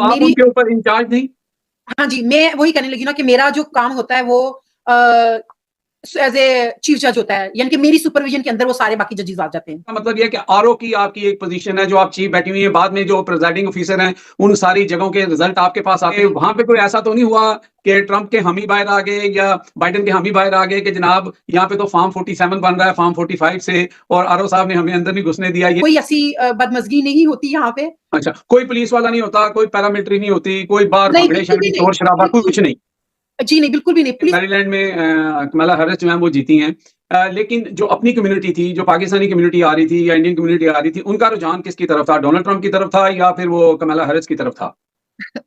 आप मेरी उनके ऊपर इंचार्ज नहीं? हाँ जी, मैं वही कहने लगी ना कि मेरा जो काम होता है वो एज ए चीफ जज होता है, यानी कि मेरी सुपरविजन के अंदर वो सारे बाकी जजेस आ जाते हैं। मतलब ये है कि आरओ की आपकी एक पोजीशन है जो आप चीफ बैठी हुई है, बाद में जो प्रिजाइडिंग ऑफिसर हैं उन सारी जगहों के रिजल्ट आपके पास आते हैं। वहां पे कोई ऐसा तो नहीं हुआ कि ट्रंप के हामी बाहर आ गए या बाइडेन के हामी बाहर आ गए कि जनाब यहाँ पे तो फॉर्म 47 बन रहा है फॉर्म 45 से, और आरओ साहब ने हमें अंदर नहीं घुसने दिया? ये कोई ऐसी बदमजगी नहीं होती यहाँ पे। अच्छा, कोई पुलिस वाला नहीं होता, कोई पैरामिलिट्री नहीं होती, कोई बाहर नहीं, भगड़े बिल्कुल भी शगड़े नहीं, शोर शराबा बिल्कुल कुछ नहीं? जी नहीं, बिल्कुल भी नहीं। पुलिस मैरीलैंड में कमला हैरिस जो है वो जीती हैं, लेकिन जो अपनी कम्युनिटी थी, जो पाकिस्तानी कम्युनिटी आ रही थी या इंडियन कम्युनिटी आ रही थी, उनका रुझान किसकी तरफ था? डोनाल्ड ट्रंप की तरफ था या फिर वो कमला हैरिस की तरफ था?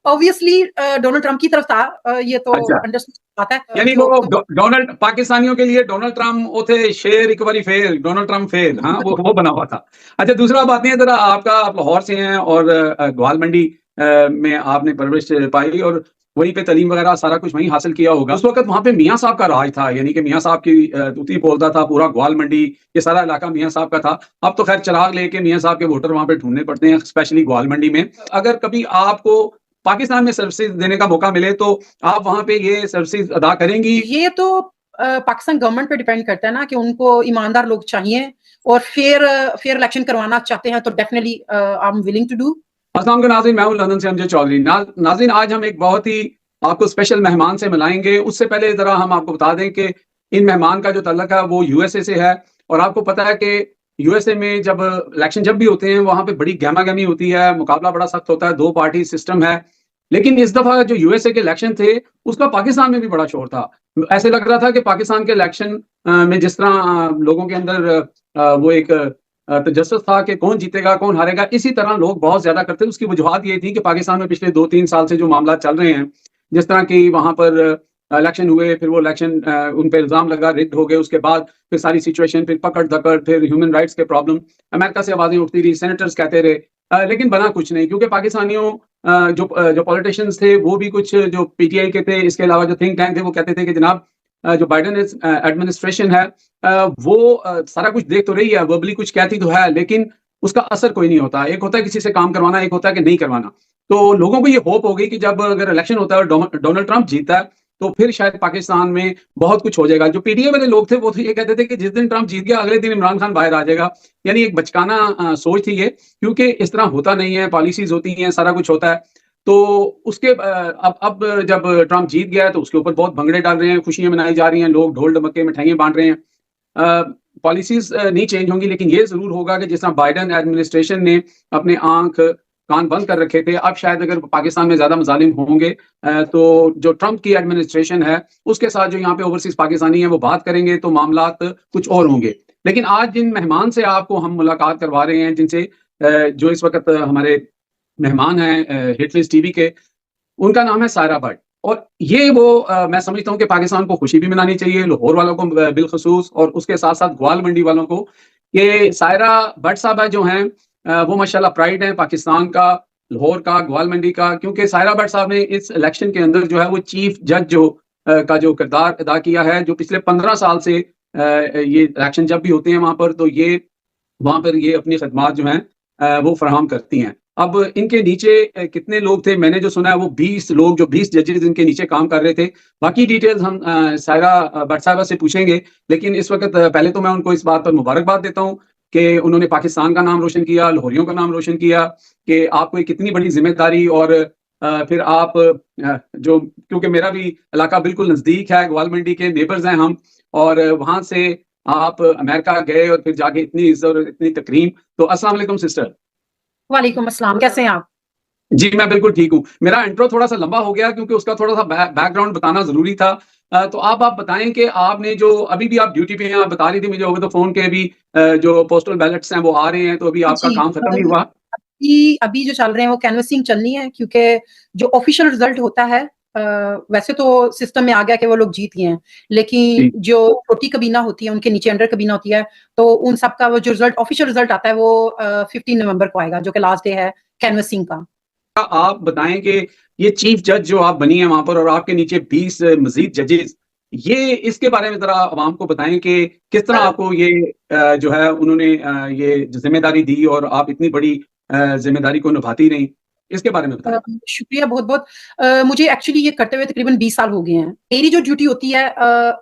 ऑब्वियसली डोनाल्ड ट्रंप की तरफ था। ये तो अच्छा, अंडरस्टैंड बात है। यानी वो डोनाल्ड पाकिस्तानियों के लिए डोनाल्ड ट्रंप वो थे शेर एक बारी फेल, डोनाल्ड ट्रंप फेल, हाँ वो बना हुआ था। अच्छा, दूसरा बात नहीं है, जरा आपका, आप लाहौर से हैं और ग्वाल मंडी में आपने परवरिश पाई और वहीं पे तालीम वगैरह सारा कुछ वहीं हासिल किया होगा। उस वक्त वहां पे मियाँ साहब का राज था, यानी कि मियाँ साहब की तूती बोलता था पूरा ग्वाल मंडी, ये सारा इलाका मियाँ साहब का था। अब तो खैर चिराग लेके मियाँ साहब के वोटर वहां पे ढूंढने पड़ते हैं, स्पेशली ग्वाल मंडी में। अगर कभी आपको पाकिस्तान में सर्विसेज देने का मौका मिले तो आप वहां पे ये सर्विसेज अदा करेंगी? ये तो पाकिस्तान गवर्नमेंट पे डिपेंड करता है ना कि उनको ईमानदार लोग चाहिए और फेयर इलेक्शन करवाना चाहते हैं तो definitely I am willing to do. अस्सलाम वालेकुम नाज़रीन, मैं हूं लंदन से अमजद चौधरी। नाज़रीन, आज हम एक बहुत ही आपको स्पेशल मेहमान से मिलाएंगे। उससे पहले जरा हम आपको बता दें कि इन मेहमान का जो तल्लक है वो यूएसए से है, और आपको पता है कि यूएसए में जब इलेक्शन जब भी होते हैं वहां पे बड़ी गहमा गहमी होती है, मुकाबला बड़ा सख्त होता है, दो पार्टी सिस्टम है। लेकिन इस दफा जो यूएसए के इलेक्शन थे उसका पाकिस्तान में भी बड़ा शोर था। ऐसे लग रहा था कि पाकिस्तान के इलेक्शन में जिस तरह लोगों के अंदर वो एक तजस्सुस था कि कौन जीतेगा कौन हारेगा, इसी तरह लोग बहुत ज्यादा करते थे। उसकी वजूहत ये थी कि पाकिस्तान में पिछले 2-3 साल से जो मामला चल रहे हैं, जिस तरह की वहां पर इलेक्शन हुए, फिर वो इलेक्शन उन पर इल्जाम लगा रिग्ड हो गए, उसके बाद फिर सारी सिचुएशन, फिर पकड़ धकड़, फिर ह्यूमन राइट्स के प्रॉब्लम, अमेरिका से आवाजें उठती रही, सेनेटर्स कहते रहे, लेकिन बना कुछ नहीं, क्योंकि पाकिस्तानियों जो पॉलिटिशियंस थे वो भी कुछ जो पीटीआई के थे, इसके अलावा जो थिंक टैंक थे वो कहते थे कि जनाब जो बाइडेन एडमिनिस्ट्रेशन है वो सारा कुछ देख तो रही है, वर्बली कुछ कहती तो है, लेकिन उसका असर कोई नहीं होता। एक होता है किसी से काम करवाना, एक होता है कि नहीं करवाना। तो लोगों को ये होप हो गई कि जब अगर इलेक्शन होता है और डोनाल्ड ट्रंप जीता है तो फिर शायद पाकिस्तान में बहुत कुछ हो जाएगा। जो पीटीआई वाले लोग थे वो तो ये कहते थे कि जिस दिन ट्रंप जीत गया अगले दिन इमरान खान बाहर आ जाएगा। यानी एक बचकाना सोच थी ये, क्योंकि इस तरह होता नहीं है, पॉलिसीज होती हैं, सारा कुछ होता है। तो उसके अब जब ट्रंप जीत गया तो उसके ऊपर बहुत भंगड़े डाल रहे हैं, खुशियां मनाई जा रही हैं, लोग ढोल ढमक्के मिठाइयां बांट रहे हैं। पॉलिसीज नहीं चेंज होंगी, लेकिन ये जरूर होगा कि जिस तरह बाइडेन एडमिनिस्ट्रेशन ने अपने आंख कान बंद कर रखे थे, अब शायद अगर पाकिस्तान में ज्यादा मजालिम होंगे तो जो ट्रंप की एडमिनिस्ट्रेशन है उसके साथ जो यहाँ पे ओवरसीज पाकिस्तानी है वो बात करेंगे तो मामलात कुछ और होंगे। लेकिन आज जिन मेहमान से आपको हम मुलाकात करवा रहे हैं, जिनसे जो इस वक्त हमारे मेहमान हैं हिटलिस्ट टीवी के, उनका नाम है सायरा भट्ट। और ये वो मैं समझता हूँ कि पाकिस्तान को खुशी भी मनानी चाहिए, लाहौर वालों को बिलखसूस, और उसके साथ साथ ग्वाल मंडी वालों को, कि सायरा भट्ट साहब जो हैं वो माशाल्लाह प्राइड है पाकिस्तान का, लाहौर का, ग्वाल मंडी का। क्योंकि सायरा भट्ट साहब ने इस इलेक्शन के अंदर जो है वो चीफ जज का जो किरदार अदा किया है, जो पिछले 15 साल से ये इलेक्शन जब भी होते हैं वहां पर, तो ये वहां पर ये अपनी खदमात जो हैं वो फराहम करती हैं। अब इनके नीचे कितने लोग थे, मैंने जो सुना है वो 20 लोग, जो 20 जजेस इनके नीचे काम कर रहे थे। बाकी डिटेल्स हम सायरा भट्ट साहबा से पूछेंगे, लेकिन इस वक्त पहले तो मैं उनको इस बात पर मुबारकबाद देता हूँ कि उन्होंने पाकिस्तान का नाम रोशन किया, लाहौरियों का नाम रोशन किया, कि आपको एक कितनी बड़ी जिम्मेदारी। और फिर आप जो, क्योंकि मेरा भी इलाका बिल्कुल नजदीक है, ग्वाल मंडी के नेबर्स हैं हम, और वहां से आप अमेरिका गए और फिर जाके इतनी इज्जत और इतनी तकरीम। तो अस्सलाम वालेकुम सिस्टर। वालेकुम अस्सलाम, कैसे हैं आप? जी मैं बिल्कुल ठीक हूँ। मेरा इंट्रो थोड़ा सा लंबा हो गया क्योंकि उसका थोड़ा सा बैकग्राउंड बताना जरूरी था। तो आप बताएं कि आपने जो, अभी भी आप ड्यूटी पे हैं, आप बता रही थी मुझे ओवर द फोन के, अभी जो पोस्टल बैलेट्स हैं वो आ रहे हैं, तो अभी आपका जी, काम खत्म नहीं हुआ? अभी जो चल रहे हैं वो कैनवसिंग चलनी है, क्योंकि जो ऑफिशियल रिजल्ट होता है वैसे तो सिस्टम में आ गया कि वो लोग जीत गए हैं, लेकिन जो छोटी कबीना होती है उनके नीचे अंडर कबीना होती है, तो उन सब का वो जो रिजल्ट ऑफिशियल रिजल्ट आता है वो 15 नवंबर को आएगा, जो कि लास्ट डे है कैनवसिंग का। आप बताएं कि ये चीफ जज जो आप बनी है वहां पर और आपके नीचे 20 मजीद जजेस, ये इसके बारे में जरा आवाम को बताएं कि किस तरह आपको ये जो है उन्होंने ये जिम्मेदारी दी और आप इतनी बड़ी जिम्मेदारी को निभाती रही। इसके बारे में बताएं। शुक्रिया बहुत बहुत। मुझे एक्चुअली ये करते हुए तकरीबन 20 साल हो गए हैं। मेरी जो ड्यूटी होती है,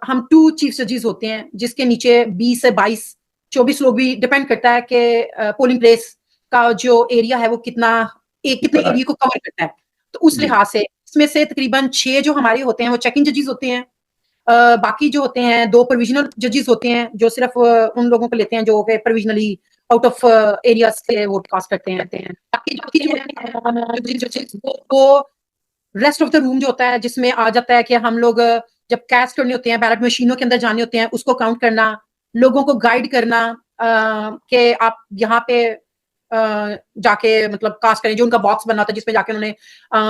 हम 2 चीफ जजेस होते हैं, जिसके नीचे 20 से 22 24 लोग भी, डिपेंड करता है कि पोलिंग प्लेस का जो एरिया है वो कितने एरिया को कवर करता है। तो उस लिहाज से इसमें से तकरीबन 6 जो हमारे होते हैं वो चेकिंग जजेस होते हैं। बाकी जो होते हैं 2 प्रोविजनल जजेस होते हैं, जो सिर्फ उन लोगों को लेते हैं जो प्रोविजनली आउट ऑफ एरियाज से वोट कास्ट करते हैं। बाकी जो जजेस वो रेस्ट ऑफ द रूम जो होता है, जिसमें आ जाता है कि हम लोग जब कैस्ट करने होते हैं, बैलेट मशीनों के अंदर जाने होते हैं, उसको काउंट करना, लोगों को गाइड करना कि आप यहाँ पे जाके मतलब कास्ट करें। जो उनका बॉक्स बना होता है जिसमें जाके उन्होंने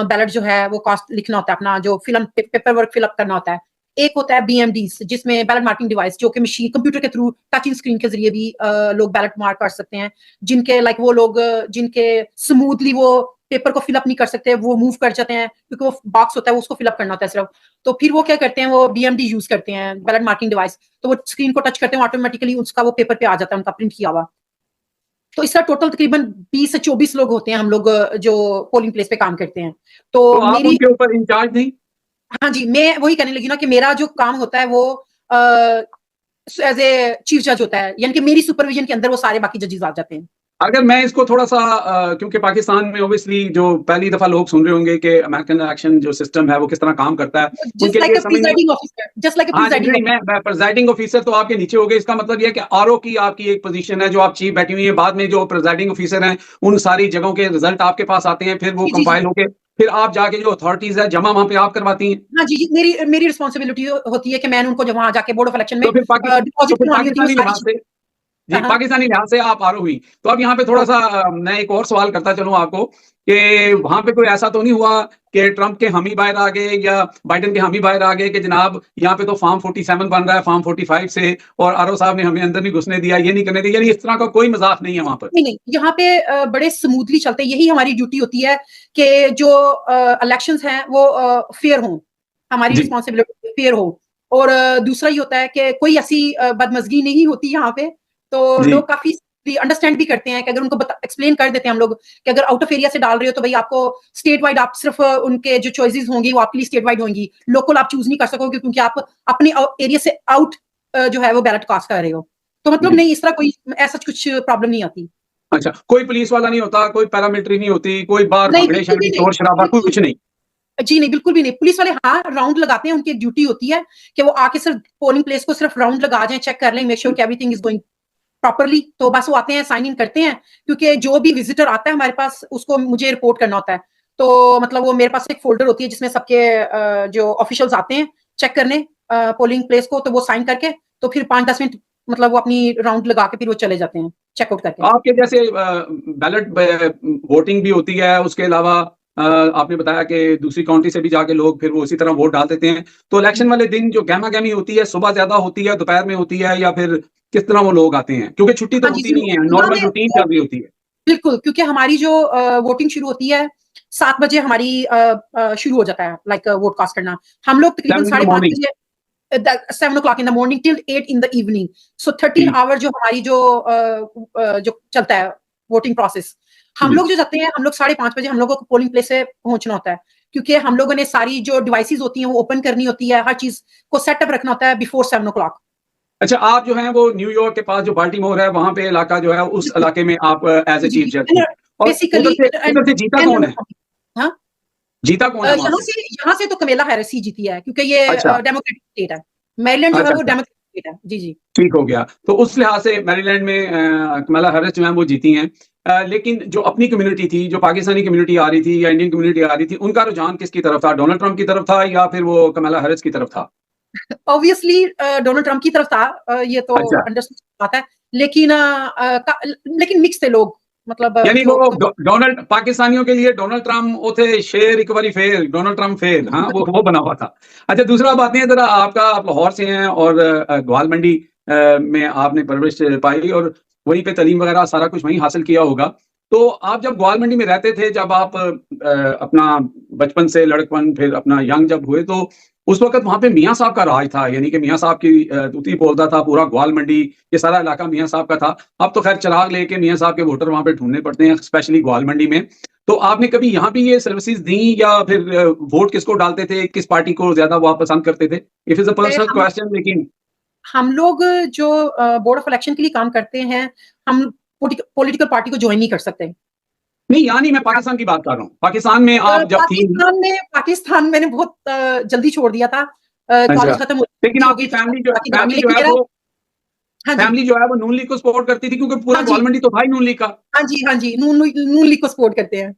बैलेट जो है वो कास्ट लिखना होता है, अपना जो पेपर वर्क फिलअप करना होता है। एक होता है BMDs, जिसमें बैलेट मार्किंग डिवाइस, जो कि मशीन कंप्यूटर के थ्रू टचिंग स्क्रीन के जरिए भी लोग बैलेट मार्क कर सकते हैं। जिनके वो लोग जिनके स्मूथली वो पेपर को फिलअप नहीं कर सकते, वो मूव कर जाते हैं, क्योंकि वो बॉक्स होता है उसको फिलअप करना होता है सिर्फ। तो फिर वो क्या करते हैं, वो BMD यूज करते हैं, बैलेट मार्किंग डिवाइस। तो वो स्क्रीन को टच करते हैं, ऑटोमेटिकली उसका वो पेपर पे आ जाता है, उनका प्रिंट किया हुआ। तो इसका टोटल तकरीबन 20 से 24 लोग होते हैं हम लोग जो पोलिंग प्लेस पे काम करते हैं। तो आप उनके ऊपर इंचार्ज नहीं? हाँ जी, मैं वही कहने लगी ना कि मेरा जो काम होता है वो एज ए चीफ जज होता है, यानी कि मेरी सुपरविजन के अंदर वो सारे बाकी जजेस आ जाते हैं। अगर मैं इसको थोड़ा सा क्योंकि पाकिस्तान में ओब्वियसली जो पहली दफा लोग सुन रहे होंगे कि अमेरिकन इलेक्शन जो सिस्टम है वो किस तरह काम करता है, जस्ट लाइक अ प्रिजाइडिंग ऑफिसर। मैं प्रिजाइडिंग ऑफिसर तो आपके नीचे हो गए। इसका मतलब यह है कि आरओ की आपकी एक पोजीशन है, जो आप चीफ बैठी हुई है। बाद में जो प्रिजाइडिंग ऑफिसर हैं, उन सारी जगहों के रिजल्ट आपके पास आते हैं, फिर वो कंपाइल होके फिर आप जाके जो अथॉरिटीज है जमा वहां पे आप करवाती हैं। हाँ जी, मेरी रिस्पॉन्सिबिलिटी होती है कि मैंने उनको जब वहां जाके बोर्ड ऑफ इलेक्शन में तो फिर पाकिस्तानी लिहाज से जी, पाकिस्तानी लिहाज से आप आरो हुई। तो अब यहाँ पे थोड़ा सा मैं एक और सवाल करता चलूं आपको कि वहां पे कोई ऐसा तो नहीं हुआ कि ट्रंप के हामी बाहर आ गए या बाइडेन के हामी बाहर आ गए कि जनाब यहाँ पे तो फॉर्म 47 बन रहा है फॉर्म 45 से, और आरो साहब ने हमें अंदर नहीं घुसने दिया, ये नहीं करने दिया, यानी इस तरह का कोई मजाक नहीं है वहां पर? नहीं, यहाँ पे बड़े स्मूथली चलते। यही हमारी ड्यूटी होती है कि जो इलेक्शंस हैं वो फेयर हों, हमारी रिस्पॉन्सिबिलिटी फेयर हो। और दूसरा ये होता है कि कोई ऐसी बदमजगी नहीं होती यहाँ पे। तो लोग काफी अंडरस्टैंड भी करते हैं कि अगर उनको एक्सप्लेन कर देते हैं हम लोग कि अगर आउट ऑफ एरिया से डाल रहे हो तो भाई आपको स्टेट वाइड, आप सिर्फ उनके जो चॉइसेस होंगी वो आपके लिए स्टेट वाइड होंगी, लोकल आप चूज नहीं कर सकोगे क्योंकि आप अपने एरिया से आउट जो है वो बैलेट कास्ट कर रहे हो। तो मतलब नहीं, इस तरह कोई ऐसा कुछ प्रॉब्लम नहीं आती। अच्छा, कोई पुलिस वाला नहीं होता, कोई पैरामिलिट्री नहीं होती, कोई बार शोर शराबा कुछ नहीं? जी नहीं, बिल्कुल भी नहीं। पुलिस वाले हाँ राउंड लगाते हैं, उनकी ड्यूटी होती है कि वो आके सिर्फ पोलिंग प्लेस को सिर्फ राउंड लगा जाए, चेक कर लें, मेक श्योर कि एवरीथिंग इज गोइंग प्रॉपरली। तो बस वो आते हैं, साइन इन करते हैं, क्योंकि जो भी विजिटर आता है हमारे पास उसको मुझे रिपोर्ट करना होता है। तो मतलब वो मेरे पास एक फोल्डर होती है जिसमें सबके जो ऑफिशियल्स आते हैं चेक करने पोलिंग प्लेस को, तो वो साइन करके तो फिर 5-10 मिनट मतलब वो अपनी राउंड लगा के फिर वो चले जाते हैं चेकआउट करके। आपके जैसे बैलेट वोटिंग भी होती है, उसके अलावा आपने बताया कि दूसरी काउंटी से भी जाके लोग फिर वो उसी तरह वोट डाल देते हैं। तो इलेक्शन वाले दिन जो गहमा गहमी होती है, सुबह ज्यादा होती है, दोपहर में होती है, या फिर किस तरह वो लोग आते हैं? क्योंकि छुट्टी तो होती नहीं है, नॉर्मल रूटीन चल रही होती है। बिल्कुल, क्योंकि हमारी जो वोटिंग शुरू होती है 7 बजे हमारी शुरू हो जाता है, लाइक वोट कास्ट करना। हम लोग तकरीबन 5:30 बजे 7 o'clock in the morning till 8 in the evening. So 13 our जो हमारी जो चलता है वोटिंग प्रोसेस। हम लोग जो जाते हैं, हम लोग 5:30 बजे हम लोगों को पोलिंग प्लेस से पहुंचना होता है, क्योंकि हम लोगों ने सारी जो डिवाइसेस होती हैं वो ओपन करनी होती है, हर चीज को सेटअप रखना होता है बिफोर 7 o'clock। अच्छा, आप जो है वो न्यूयॉर्क के पास जो बाल्टीमोर है वहां पे इलाका जो है, उस इलाके में आप एज ए चीफ जज हैं, और उधर से जीता कौन है? हाँ, जीता कौन है? यहाँ से तो कमेला हैरिस ही जीती है, क्योंकि ये डेमोक्रेटिक स्टेट है। मैरीलैंड जो है वो डेमोक्रेटिक स्टेट है। जी जी, ठीक हो गया। तो उस लिहाज से मैरीलैंड में कमला हैरिस जो है वो जीती हैं। लेकिन जो अपनी कम्युनिटी थी, जो पाकिस्तानी कम्युनिटी आ रही थी या इंडियन कम्युनिटी आ रही थी, उनका रुझान किसकी तरफ था? डोनाल्ड ट्रंप की तरफ था या फिर वो कमला हैरिस की तरफ था? ऑब्वियसली डोनाल्ड ट्रंप की तरफ था, ये तो अंडरस्टैंड बात है। लेकिन मिक्स थे लोग, मतलब यानी वो डोनाल्ड, पाकिस्तानियों के लिए डोनाल्ड ट्रंप वो थे शेर एक बारी फेल, डोनाल्ड ट्रंप फेल। हाँ, वो बना हुआ था। अच्छा, दूसरा बात नहीं है, जरा आपका, आप लाहौर से हैं और ग्वाल मंडी में आपने परवरिश पाई और वहीं पे तालीम वगैरह सारा कुछ वहीं हासिल किया होगा। तो आप जब ग्वाल मंडी में रहते थे, जब आप अपना बचपन से लड़कपन फिर अपना यंग जब हुए, तो उस वक्त वहां पे मियाँ साहब का राज था, यानी कि मियाँ साहब की तूती बोलता था पूरा ग्वाल मंडी, ये सारा इलाका मियाँ साहब का था। अब तो खैर चिराग लेके मियाँ साहब के वोटर वहां पे ढूंढने पड़ते हैं, स्पेशली ग्वाल मंडी में। तो आपने कभी यहाँ भी ये सर्विसेज दी या फिर वोट किसको डालते थे, किस पार्टी को ज्यादा वो आप पसंद करते थे? If is a personal question, लेकिन हम लोग जो बोर्ड ऑफ इलेक्शन के लिए काम करते हैं, हम पॉलिटिकल पार्टी को ज्वाइन नहीं कर सकते। नहीं, यानी मैं पाकिस्तान की बात कर रहा हूँ। पाकिस्तान में आप जब थी, पाकिस्तान मैंने बहुत जल्दी छोड़ दिया था, कॉलेज खत्म हो लेकिन आपकी फैमिली जो है वो नून लीग को सपोर्ट करती थी, क्योंकि पूरा गवर्नमेंट ही तो था नून लीग का। हाँ जी, नून लीग को सपोर्ट करते हैं।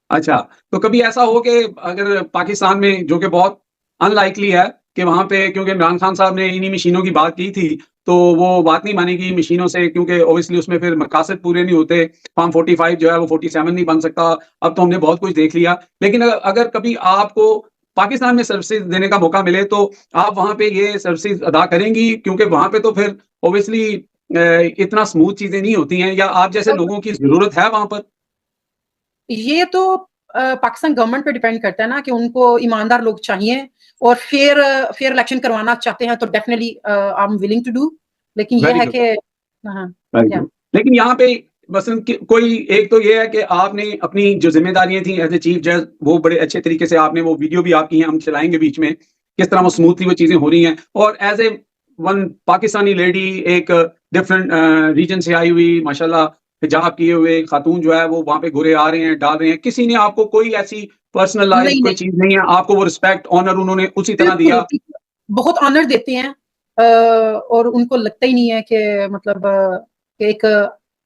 अच्छा, तो कभी ऐसा हो कि अगर पाकिस्तान में, जो कि बहुत अनलाइकली है कि वहां पे, क्योंकि इमरान खान साहब ने इन्हीं मशीनों की बात की थी, तो वो बात नहीं मानेगी मशीनों से, क्योंकि ऑब्वियसली उसमें फिर मकासद पूरे नहीं होते। फॉर्म 45 जो है वो 47 नहीं बन सकता। अब तो हमने बहुत कुछ देख लिया, लेकिन अगर कभी आपको पाकिस्तान में सर्विसेज देने का मौका मिले तो आप वहां पे ये सर्विसेज अदा करेंगी? क्योंकि वहां पे तो फिर ऑब्वियसली इतना स्मूथ चीजें नहीं होती हैं, या आप जैसे लोगों की जरूरत है वहां पर? ये तो पाकिस्तान गवर्नमेंट पे डिपेंड करता है ना, कि उनको ईमानदार लोग चाहिए और फेयर इलेक्शन करवाना चाहते हैं, तो definitely I am willing to do. लेकिन ये है कि लेकिन यहाँ पे बस कोई एक तो ये है कि आपने अपनी जो जिम्मेदारियां थी एज ए चीफ जज, वो बड़े अच्छे तरीके से आपने, वो वीडियो भी आपकी हैं, हम चलाएंगे बीच में, किस तरह वो स्मूथली वो चीजें हो रही हैं। और as a one Pakistani lady, एक डिफरेंट रीजन से आई हुई, माशाल्लाह हिजाब किए हुए खातून जो है वो वहां पे घुरे आ रहे हैं, डाल रहे हैं, किसी ने आपको कोई ऐसी पर्सनलाइज कोई चीज नहीं है, आपको वो रिस्पेक्ट ऑनर उन्होंने उसी तरह दिया? बहुत ऑनर देते हैं, और उनको लगता ही नहीं है कि मतलब एक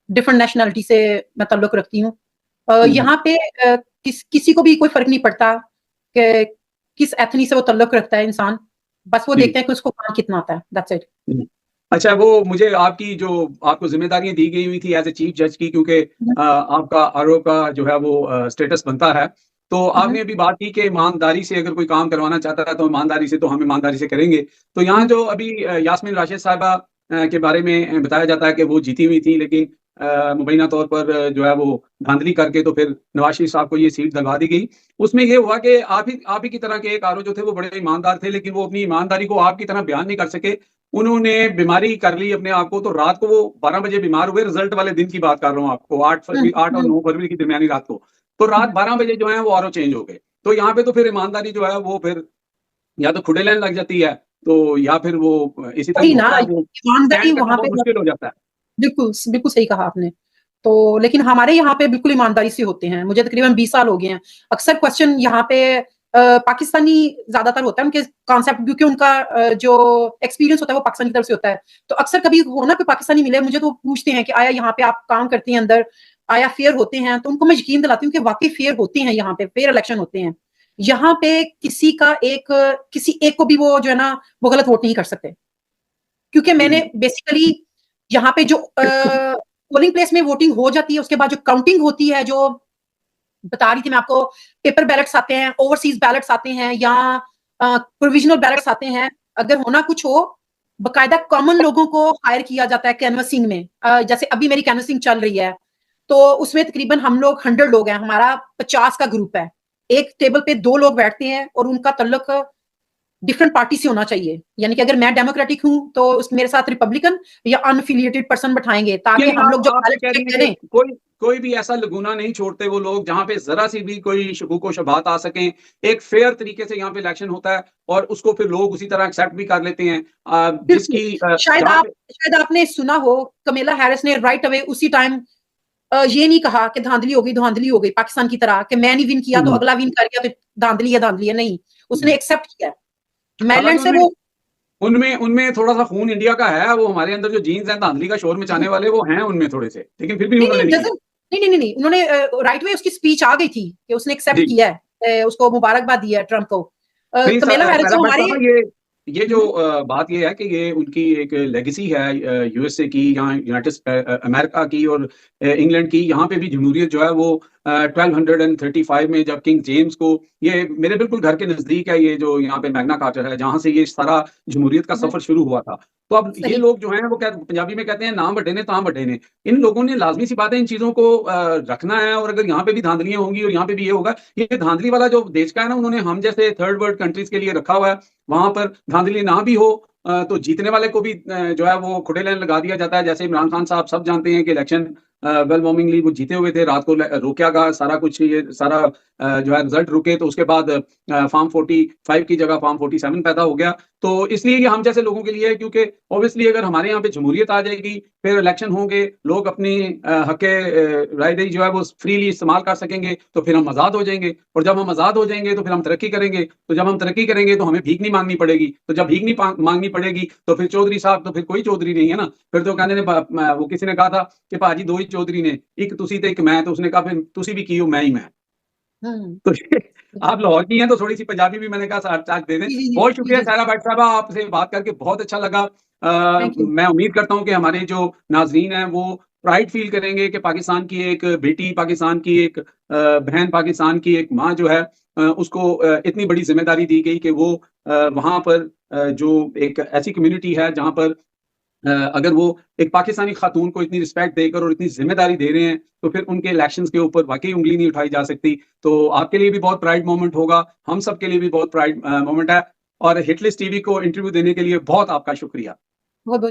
डिफरेंट नेशनलिटी से मैं ताल्लुक रखती हूँ। यहाँ पे किसी को भी कोई फर्क नहीं पड़ता कि किस एथनी से वो ताल्लुक रखता है इंसान, बस वो देखते हैं कि उसको काम कितना आता है, दैट्स इट। अच्छा, वो मुझे आपकी जो आपको जिम्मेदारियां दी गई हुई थी एज ए चीफ जज की, क्योंकि आपका आरओ का जो है वो स्टेटस बनता है, तो आपने अभी बात की कि ईमानदारी से अगर कोई काम करवाना चाहता है तो ईमानदारी से, तो हम ईमानदारी से करेंगे। तो यहाँ जो अभी यास्मीन राशिद साहिबा के बारे में बताया जाता है कि वो जीती हुई थी, लेकिन मुबैना तौर पर जो है वो धांधली करके तो फिर नवाज शरीफ साहब को ये सीट दिलवा दी गई। उसमें ये हुआ कि आप ही की तरह के एक आरओ जो थे वो बड़े ईमानदार थे, लेकिन वो अपनी ईमानदारी को आपकी तरह बयान नहीं कर सके। उन्होंने बीमारी कर ली अपने आप को, तो रात को वो 12 बजे बीमार हुए। रिजल्ट वाले दिन की बात कर रहा हूँ आपको, 8 और 9 फरवरी की दरमियानी रात को। तो रात 12 बजे जो है वो आरओ चेंज हो गए। तो यहाँ पे तो फिर ईमानदारी जो है वो फिर या तो खुडे लाइन लग जाती है, तो या फिर वो इसी तरह ईमानदारी वहां पे मुश्किल हो जाता है। बिल्कुल बिल्कुल सही कहा आपने। तो लेकिन हमारे यहाँ पे बिल्कुल ईमानदारी से होते हैं। मुझे तकरीबन 20 साल हो गए हैं। अक्सर क्वेश्चन यहाँ पे पाकिस्तानी ज्यादातर होता है, उनके कॉन्सेप्ट, क्योंकि उनका जो एक्सपीरियंस होता है वो पाकिस्तान की तरफ से होता है। तो अक्सर कभी हो ना, कोई पाकिस्तानी मिले मुझे तो पूछते हैं कि आया यहाँ पे आप काम करती हैं अंदर, आया फेयर होते हैं? तो उनको मैं यकीन दिलाती हूँ कि वाकई फेयर होते हैं, यहाँ पे फेयर इलेक्शन होते हैं। यहाँ पे किसी एक को भी वो जो है ना वो गलत वोट नहीं कर सकते, क्योंकि मैंने बेसिकली यहाँ पे जो पोलिंग प्लेस में वोटिंग हो जाती है, उसके बाद जो काउंटिंग होती है, जो बता रही थी मैं आपको, पेपर बैलेट्स आते हैं, ओवरसीज बैलेट्स आते हैं, या प्रोविजनल बैलेट्स आते हैं। अगर होना कुछ हो, बकायदा कॉमन लोगों को हायर किया जाता है कैनवसिंग में। जैसे अभी मेरी कैनवसिंग चल रही है, तो उसमें तकरीबन हम लोग 100 लोग हैं, हमारा 50 का ग्रुप है। एक टेबल पे 2 लोग बैठते हैं और उनका ताल्लुक डिफरेंट पार्टी से होना चाहिए। यानी कि अगर मैं डेमोक्रेटिक हूं तो मेरे साथ रिपब्लिकन या अनफिलिएटेड पर्सन बैठाएंगे, ताकि हम लोग जो कोई भी ऐसा लगुना नहीं छोड़ते वो लोग, जहां पे जरा सी भी कोई शुबूको शुबात आ सके। एक फेयर तरीके से यहाँ पे इलेक्शन होता है और उसको फिर लोग उसी तरह एक्सेप्ट भी कर लेते हैं। जिसकी शायद आपने सुना हो, कमेला हैरिस ने राइट अवे उसी टाइम ये नहीं कहा कि धांधली हो गई पाकिस्तान की तरह, कि मैं नहीं विन किया तो अगला विन कर गया तो धांधली है। नहीं, उसने एक्सेप्ट किया। मैरीलैंड से वो उनमें थोड़ा सा खून इंडिया का है, वो हमारे अंदर जो जीन्स हैं धांधली का शोर मचाने वाले वो हैं उनमें थोड़े से, लेकिन फिर भी नहीं, उन्होंने राइट वे उसकी स्पीच आ गई थी कि उसने एक्सेप्ट किया है, उसको मुबारकबाद दिया है ट्रम्प को। कमेला हैरिस जो हमारे ये जो बात ये है कि ये उनकी एक लेगेसी है यूएसए की, यहाँ यूनाइटेड अमेरिका की और इंग्लैंड की। यहाँ पे भी जमहूरियत जो है वो 1235 में जब किंग जेम्स को, ये मेरे बिल्कुल घर के नजदीक है, ये जो यहाँ पे मैग्ना कार्टा है जहाँ से ये सारा जमहूरियत का सफर शुरू हुआ था। तो अब ये लोग जो हैं वो पंजाबी में कहते हैं नाम बटे ने ताम बटे ने। इन लोगों ने लाजमी सी बात है इन चीजों को रखना है, और अगर यहाँ पे भी धांधलियां होंगी और यहाँ पे भी ये होगा, ये धांधली वाला जो देश का है ना, उन्होंने हम जैसे थर्ड वर्ल्ड कंट्रीज के लिए रखा हुआ है। वहां पर धांधली ना भी हो तो जीतने वाले को भी जो है वो खुडे लाइन लगा दिया जाता है। जैसे इमरान खान साहब सब जानते हैं कि इलेक्शन वेलमोमिंगली वो जीते हुए थे, रात को रोका गया सारा कुछ, ये सारा जो है रिजल्ट रुके, तो उसके बाद फॉर्म 45 की जगह फॉर्म 47 पैदा हो गया। तो इसलिए ये हम जैसे लोगों के लिए है, क्योंकि ऑब्वियसली अगर हमारे यहाँ पे जमहूरियत आ जाएगी, फिर इलेक्शन होंगे, लोग अपनी हक़े रायदही जो है वो फ्रीली इस्तेमाल कर सकेंगे, तो फिर हम आज़ाद हो जाएंगे, और जब हम आज़ाद हो जाएंगे तो फिर हम तरक्की करेंगे, तो जब हम तरक्की करेंगे तो हमें भीख नहीं मांगनी पड़ेगी, तो जब भीख नहीं मांगनी पड़ेगी तो फिर चौधरी साहब तो फिर कोई चौधरी नहीं है ना, फिर तो कहने ने वो किसी ने कहा था कि भाजी दो ही चौधरी ने, एक तुसी ते एक मैं, तो उसने कहा फिर तुसी भी की हो मैं ही मैं। तो आप लाहौर की हैं तो थोड़ी सी पंजाबी भी मैंने कहा साथ दे दें। जी, जी, बहुत जी, शुक्रिया जी, सायरा भट्ट साहबा, आपसे बात करके बहुत अच्छा लगा। Thank you. मैं उम्मीद करता हूँ कि हमारे जो नाज़रीन हैं वो प्राइड फील करेंगे कि पाकिस्तान की एक बेटी, पाकिस्तान की एक बहन, पाकिस्तान की एक माँ जो है उसको इतनी बड़ी ज़िम्मेदारी दी गई कि वो वहाँ पर जो एक ऐसी कम्युनिटी है जहाँ पर अगर वो एक पाकिस्तानी खातून को इतनी रिस्पेक्ट देकर और इतनी ज़िम्मेदारी दे रहे हैं, तो फिर उनके इलेक्शंस के ऊपर वाक़ई उँगली नहीं उठाई जा सकती। तो आपके लिए भी बहुत प्राइड मोमेंट होगा, हम सब के लिए भी बहुत प्राइड मोमेंट है, और हिटलिस्ट टीवी को इंटरव्यू देने के लिए बहुत आपका शुक्रिया। बहुत-बहुत